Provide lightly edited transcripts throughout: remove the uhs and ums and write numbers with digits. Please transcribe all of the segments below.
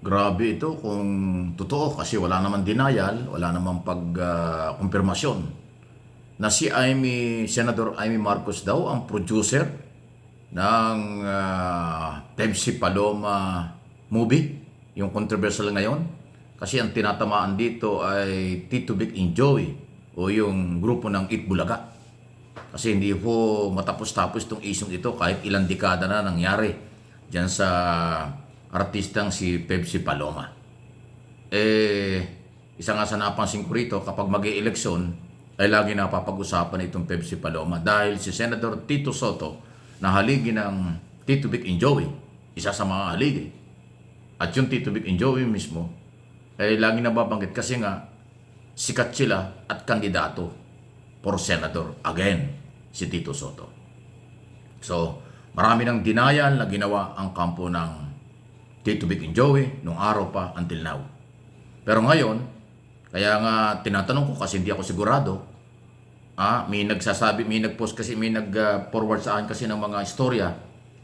Grabe ito kung totoo kasi wala naman denial, wala naman pag-kumpirmasyon na si Senador Amy Marcos daw ang producer ng Pepsi Paloma movie, yung controversial ngayon. Kasi ang tinatamaan dito ay Tito Vic and Joey o yung grupo ng Itbulaga. Kasi hindi po matapos-tapos itong isyong ito kahit ilang dekada na nangyari dyan sa artistang si Pepsi Paloma. Isa nga sa napansin ko rito, kapag mag-i-eleksyon, ay lagi napapag-usapan itong Pepsi Paloma dahil si Senator Tito Soto na haligi ng Tito Vic and Joey, isa sa mga haligi. At yung Tito Vic and Joey mismo, ay lagi nababanggit kasi nga sikat sila at kandidato for Senator again, si Tito Soto. So, marami ng denial na ginawa ang kampo ng Tito Vic and Joey nung araw pa until now. Pero ngayon, kaya nga tinatanong ko kasi hindi ako sigurado. May nagsasabi, may nag-post kasi, may nag-forward sa akin kasi ng mga istorya.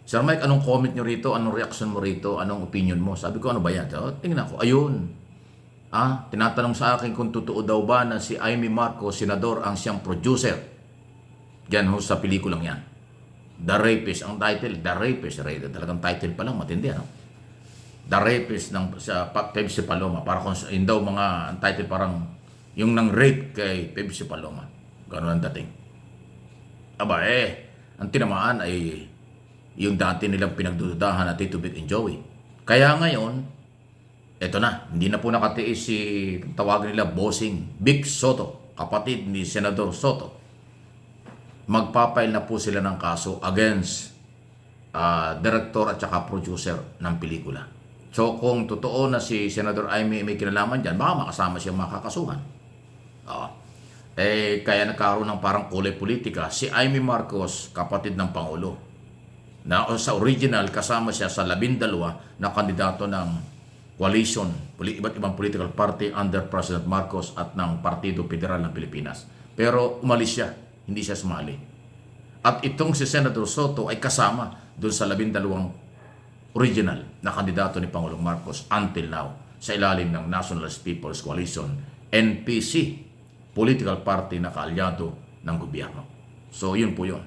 Sir Mike, anong comment nyo rito? Anong reaction mo rito? Anong opinion mo? Sabi ko, ano ba yan? So, tingnan ko, ayun. Tinatanong sa akin kung totoo daw ba na si Amy Marcos, senador, ang siyang producer. Diyan ho sa pelikulang yan. The Rapist, ang title, The Rapist. Talagang title pa lang, matindi, ano? The Rapist ng sa Pepsi Paloma. Para kung yun daw mga title parang yung nang rape kay Pepsi Paloma. Ganun ang dating. Ang tinamaan ay yung dati nilang pinagdududahan na Tito Vic and Joey. Kaya ngayon, eto na, hindi na po nakatiis si tawagin nila Bossing Vic Soto, kapatid ni Senador Soto. Magpapail na po sila ng kaso against director at saka producer ng pelikula. So kung totoo na si Senador Amy may kinalaman dyan, baka makasama siyang makakasuhan. Kaya nagkaroon ng parang kulay politika. Si Amy Marcos, kapatid ng Pangulo, na sa original kasama siya sa 12 na kandidato ng coalition, iba't ibang political party under President Marcos at ng Partido Federal ng Pilipinas. Pero umalis siya, hindi siya sumali. At itong si Senator Soto ay kasama doon sa 12 original na kandidato ni Pangulong Marcos until now sa ilalim ng Nationalist People's Coalition, NPC, political party na kaalyado ng gobyerno. So yun po yun.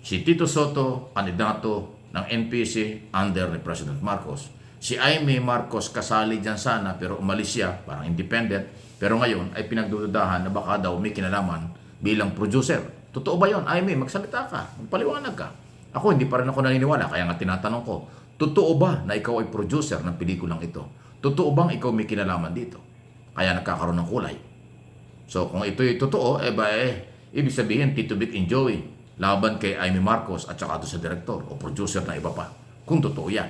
Si Tito Soto, kandidato ng NPC under ni President Marcos. Si Amy Marcos kasali dyan sana pero umalis siya, parang independent. Pero ngayon ay pinagdududahan na baka daw may kinalaman bilang producer. Totoo ba yun? Amy, magsalita ka, magpaliwanag ka. Ako hindi pa rin ako naniniwala, kaya nga tinatanong ko, totoo ba na ikaw ay producer ng pelikulang ito? Totoo bang ikaw may kinalaman dito? Kaya nagkakaroon ng kulay. So kung ito'y totoo, ibig sabihin Tito Vic and Joey laban kay Amy Marcos at saka sa director o producer na iba pa. Kung totoo yan.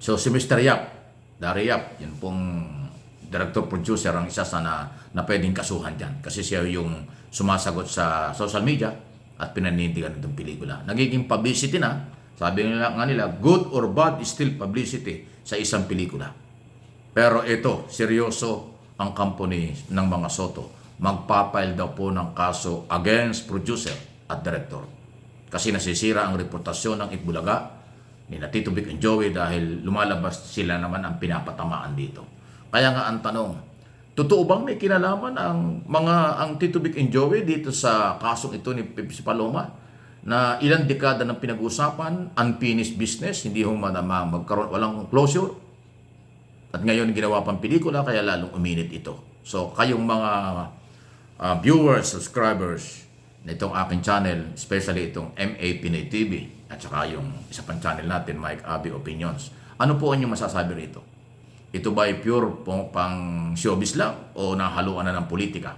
So si Mr. Yap, Dari Yap, yun pong director-producer ang isa sa na pwedeng kasuhan dyan. Kasi siya yung sumasagot sa social media at pinanindigan itong pelikula. Nagiging publicity na, sabi nga nila, good or bad is still publicity sa isang pelikula. Pero ito, seryoso ang company ng mga Soto. Magpapail daw po ng kaso against producer at director. Kasi nasisira ang reputasyon ng Itbulaga ni Tito Vic and Joey dahil lumalabas sila naman ang pinapatamaan dito. Kaya nga ang tanong, totoo bang may kinalaman ang Tito Vic and Joey dito sa kasong ito ni Pepsi Paloma na ilang dekada ng pinag-usapan, unfinished business, hindi ho magkaroon, walang closure. At ngayon ginawa pang pelikula kaya lalong uminit ito. So kayong mga viewers, subscribers na itong aking channel, especially itong MA Pinoy TV at saka yung isa pang channel natin, Mike Abi Opinions. Ano po ang inyong masasabi rito? Ito ba ay pure pang showbiz lang o nahaluan na ng politika?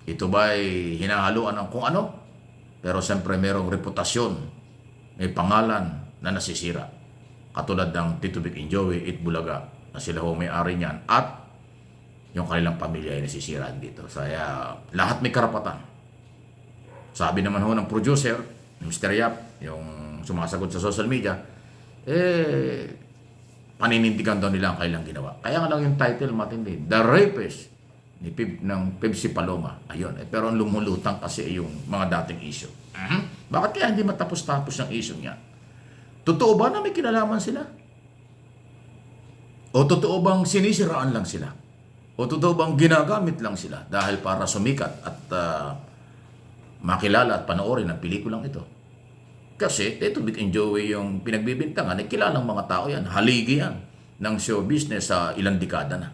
Ito ba ay hinahaluan ng kung ano? Pero siyempre merong reputasyon, may pangalan na nasisira. Katulad ng Tito Vic and Joey, Itbulaga, na sila ho may-ari niyan at yung kanilang pamilya ay nasisira dito. Kaya lahat may karapatan. Sabi naman ho ng producer, Mr. Yap, yung sumasagot sa social media, paninindigan daw nila ang kailang ginawa. Kaya nga lang yung title matindi, The Rapist ng Pepsi Paloma. Ayun. Pero ang lumulutang kasi yung mga dating issue. Bakit kaya hindi matapos-tapos ang issue niya? Totoo ba na may kinalaman sila? O totoo bang sinisiraan lang sila? O totoo bang ginagamit lang sila dahil para sumikat at makilala at panoorin ang pelikulang ito? Kasi Tito Vic and Joey yung pinagbibintangan, ay kilalang mga tao yan, haligi yan ng show business sa ilang dekada na.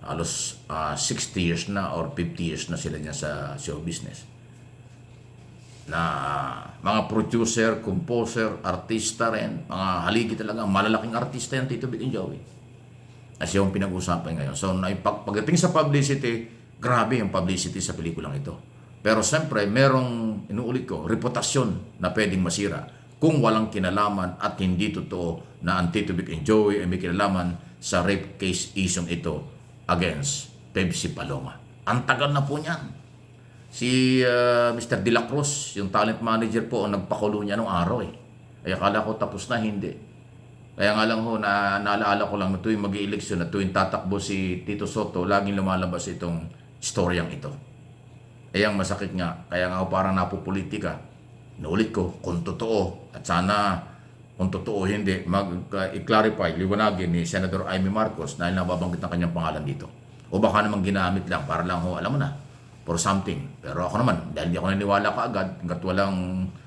Halos 60 years na or 50 years na sila niya sa show business. Na mga producer, composer, artista rin, mga haligi talaga, malalaking artista yan, Tito Vic and Joey. As yung pinag-usapan ngayon. So, pagdating sa publicity, grabe yung publicity sa pelikulang ito. Pero siyempre, merong, inuulit ko, reputasyon na pwedeng masira kung walang kinalaman at hindi totoo na ang Tito Vic and Joey ay may kinalaman sa rape case isyong ito against Pepsi Paloma. Ang tagal na po niyan. Si Mr. De La Cruz, yung talent manager po, ang nagpakulo niya nung araw eh. Ay akala ko tapos na, hindi. Kaya nga lang ho, naalala ko lang na tuwing mag-i-eleksyon, na tuwing tatakbo si Tito Soto, laging lumalabas itong storyang ito. Kaya ang masakit nga, kaya nga parang napupolitika. Naulit ko, kung totoo, at sana kung totoo hindi, i-clarify, liwanagin ni Senator Amy Marcos dahil nababanggit ng kanyang pangalan dito. O baka naman ginamit lang para lang ho, alam mo na, for something. Pero ako naman, dahil hindi ako naniniwala kaagad, hanggat walang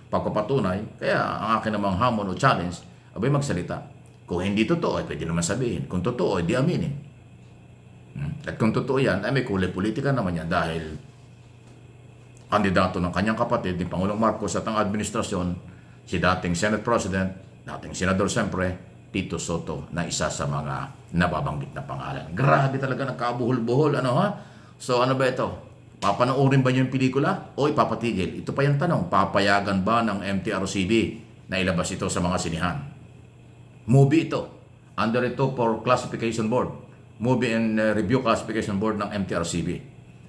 pagpapatunay, kaya ang akin namang hamon o challenge, abay magsalita. Kung hindi totoo, ay pwede naman sabihin. Kung totoo, ay di aminin. At kung totoo yan, ay may kulay politika naman yan dahil kandidato ng kanyang kapatid, ni Pangulong Marcos at ang administrasyon, si dating Senate President, dating Senador siyempre, Tito Soto, na isa sa mga nababanggit na pangalan. Grabe talaga, nagkabuhol-buhol. Ano ha? So ano ba ito? Papanoorin ba niyo yung pelikula o ipapatigil? Ito pa yung tanong, papayagan ba ng MTRCB na ilabas ito sa mga sinihan? Movie ito. Under ito for Classification Board. Movie and Review Classification Board ng MTRCB.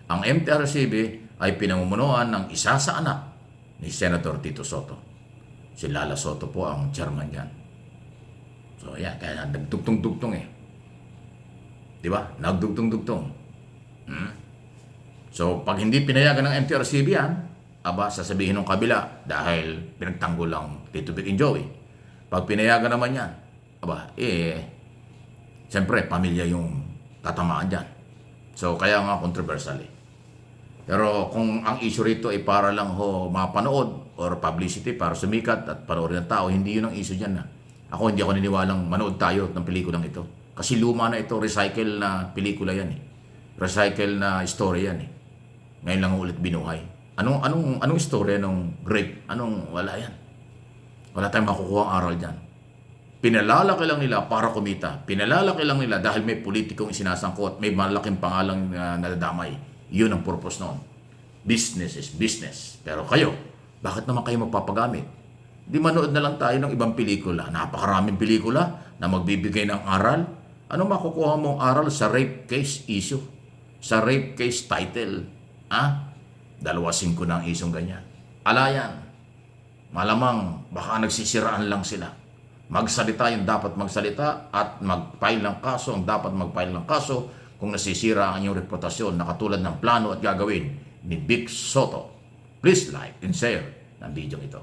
Ang MTRCB ay pinamumunuan ng isa sa anak ni Senator Tito Soto. Si Lala Soto po ang chairman yan. So yan, kaya nagdugtong-dugtong eh. Diba? Nagdugtong-dugtong. So pag hindi pinayagan ng MTRCB yan, aba, sasabihin ng kabila dahil pinagtanggol lang Tito Vic and Joey. Pag pinayagan naman yan, aba, siyempre, pamilya yung tatamaan dyan. So, kaya nga controversial eh. Pero kung ang issue rito ay para lang ho mapanood or publicity para sumikat at panoorin ng tao, hindi yun ang issue dyan na. Ako hindi ako niniwalang manood tayo ng pelikulang ito. Kasi luma na ito, recycle na pelikula yan eh. Recycle na story yan eh. Ngayon lang ulit binuhay. Anong story ng rape? Wala yan. Wala tayong makukuha ang aral dyan. Pinalalaki lang nila para kumita. Pinalalaki lang nila dahil may politikong isinasangkot, may malaking pangalang nadadamay. Yun ang purpose noon. Business is business. Pero kayo, bakit naman kayo magpapagamit? Di manood na lang tayo ng ibang pelikula. Napakaraming pelikula na magbibigay ng aral. Ano makukuha mong aral sa rape case issue? Sa rape case title? 2.5 na ang isong ganyan. Alayan. Malamang baka nagsisiraan lang sila. Magsalita yung dapat magsalita at mag-file ng kaso ang dapat mag-file ng kaso kung nasisira ang inyong reputasyon na katulad ng plano at gagawin ni Vic Soto. Please like and share ng video ito.